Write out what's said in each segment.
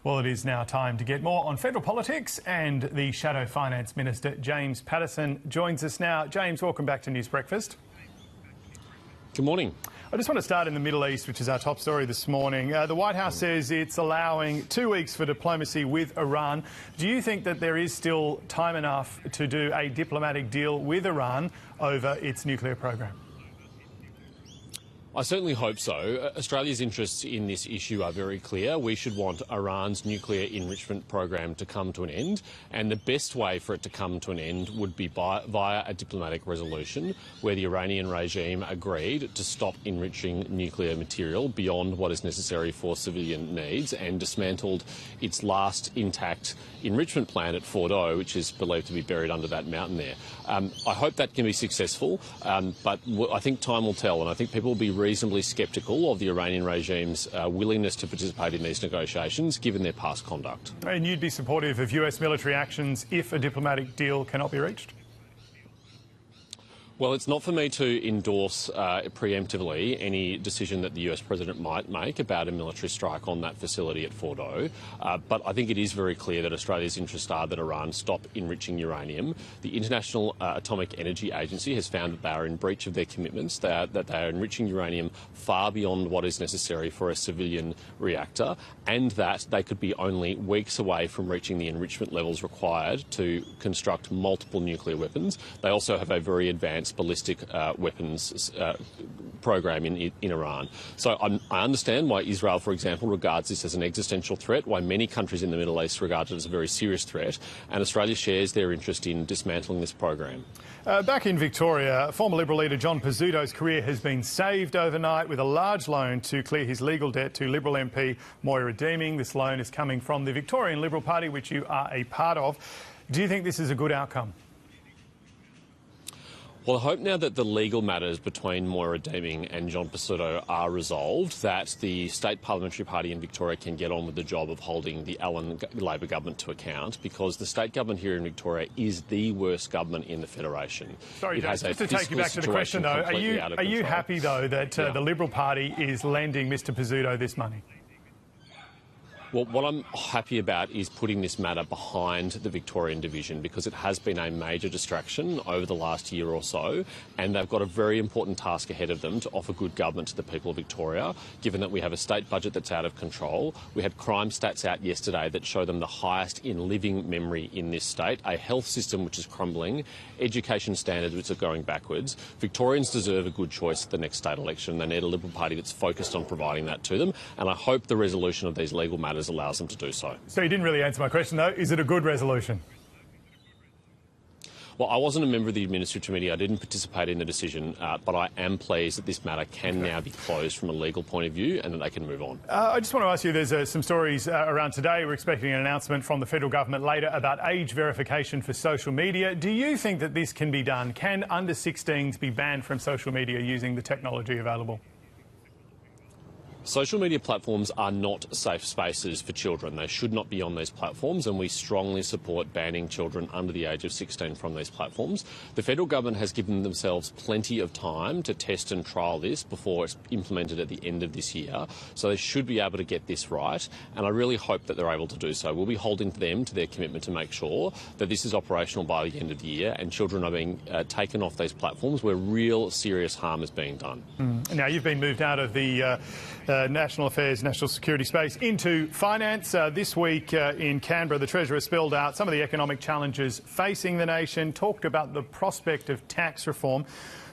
Well, it is now time to get more on federal politics, and the Shadow Finance Minister, James Paterson, joins us now. James, welcome back to News Breakfast. Good morning. I just want to start in the Middle East, which is our top story this morning. The White House says it's allowing 2 weeks for diplomacy with Iran. Do you think that there is still time enough to do a diplomatic deal with Iran over its nuclear program? I certainly hope so. Australia's interests in this issue are very clear. We should want Iran's nuclear enrichment program to come to an end, and the best way for it to come to an end would be via a diplomatic resolution where the Iranian regime agreed to stop enriching nuclear material beyond what is necessary for civilian needs and dismantled its last intact enrichment plant at Fordow, which is believed to be buried under that mountain there. I hope that can be successful, but I think time will tell, and I think people will be reasonably sceptical of the Iranian regime's willingness to participate in these negotiations, given their past conduct. And you'd be supportive of US military actions if a diplomatic deal cannot be reached? Well, it's not for me to endorse preemptively any decision that the US president might make about a military strike on that facility at Fordow, but I think it is very clear that Australia's interests are that Iran stop enriching uranium. The International Atomic Energy Agency has found that they are in breach of their commitments, that they are enriching uranium far beyond what is necessary for a civilian reactor, and that they could be only weeks away from reaching the enrichment levels required to construct multiple nuclear weapons. They also have a very advanced ballistic weapons program in Iran. So I understand why Israel, for example, regards this as an existential threat, why many countries in the Middle East regard it as a very serious threat, and Australia shares their interest in dismantling this program. Back in Victoria, former Liberal leader John Pizzuto's career has been saved overnight with a large loan to clear his legal debt to Liberal MP Moira Deeming. This loan is coming from the Victorian Liberal Party, which you are a part of. Do you think this is a good outcome? Well, I hope now that the legal matters between Moira Deeming and John Pizzuto are resolved, that the state parliamentary party in Victoria can get on with the job of holding the Allan Labor government to account, because the state government here in Victoria is the worst government in the Federation. Sorry, just to take you back to the question, though, are you happy, though, that the Liberal Party is lending Mr Pizzuto this money? Well, what I'm happy about is putting this matter behind the Victorian division, because it has been a major distraction over the last year or so, and they've got a very important task ahead of them to offer good government to the people of Victoria, given that we have a state budget that's out of control. We had crime stats out yesterday that show them the highest in living memory in this state, a health system which is crumbling, education standards which are going backwards. Victorians deserve a good choice at the next state election. They need a Liberal Party that's focused on providing that to them, and I hope the resolution of these legal matters allows them to do so. So you didn't really answer my question, though. Is it a good resolution? Well, I wasn't a member of the Administrative Committee. I didn't participate in the decision, but I am pleased that this matter can now be closed from a legal point of view and that they can move on. I just want to ask you, there's some stories around today. We're expecting an announcement from the federal government later about age verification for social media. Do you think that this can be done? Can under 16s be banned from social media using the technology available? Social media platforms are not safe spaces for children. They should not be on these platforms, and we strongly support banning children under the age of 16 from these platforms. The federal government has given themselves plenty of time to test and trial this before it's implemented at the end of this year, so they should be able to get this right, and I really hope that they're able to do so. We'll be holding them to their commitment to make sure that this is operational by the end of the year and children are being taken off these platforms where real serious harm is being done. Now, you've been moved out of the national affairs, national security space into finance. This week in Canberra, the Treasurer spelled out some of the economic challenges facing the nation, talked about the prospect of tax reform.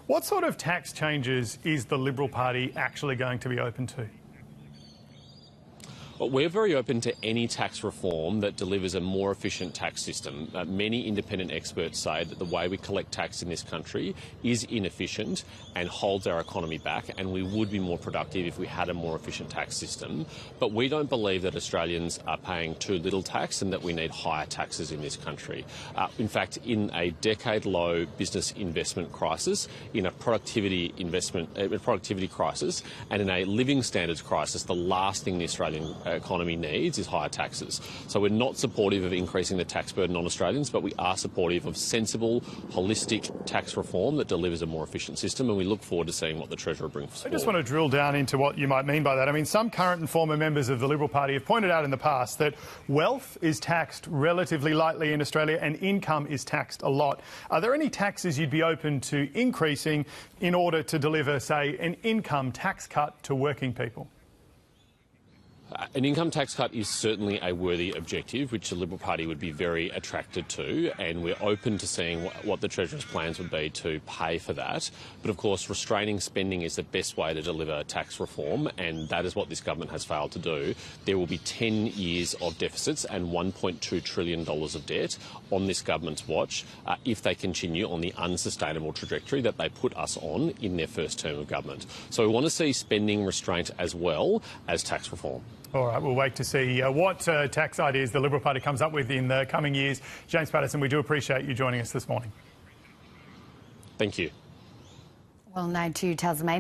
What sort of tax changes is the Liberal Party actually going to be open to? Well, we're very open to any tax reform that delivers a more efficient tax system. Many independent experts say that the way we collect tax in this country is inefficient and holds our economy back, and we would be more productive if we had a more efficient tax system. But we don't believe that Australians are paying too little tax and that we need higher taxes in this country. In fact, in a decade-low business investment crisis, in a productivity crisis, and in a living standards crisis, the last thing the Australian economy needs is higher taxes. So we're not supportive of increasing the tax burden on Australians, but we are supportive of sensible, holistic tax reform that delivers a more efficient system, and we look forward to seeing what the Treasurer brings forward. I just want to drill down into what you might mean by that. I mean, some current and former members of the Liberal Party have pointed out in the past that wealth is taxed relatively lightly in Australia and income is taxed a lot. Are there any taxes you'd be open to increasing in order to deliver, say, an income tax cut to working people? An income tax cut is certainly a worthy objective, which the Liberal Party would be very attracted to, and we're open to seeing what the Treasurer's plans would be to pay for that. But of course, restraining spending is the best way to deliver tax reform, and that is what this government has failed to do. There will be 10 years of deficits and $1.2 trillion of debt on this government's watch if they continue on the unsustainable trajectory that they put us on in their first term of government. So we want to see spending restraint as well as tax reform. All right, we'll wait to see what tax ideas the Liberal Party comes up with in the coming years. James Patterson, we do appreciate you joining us this morning. Thank you. Well, now to Tasmania.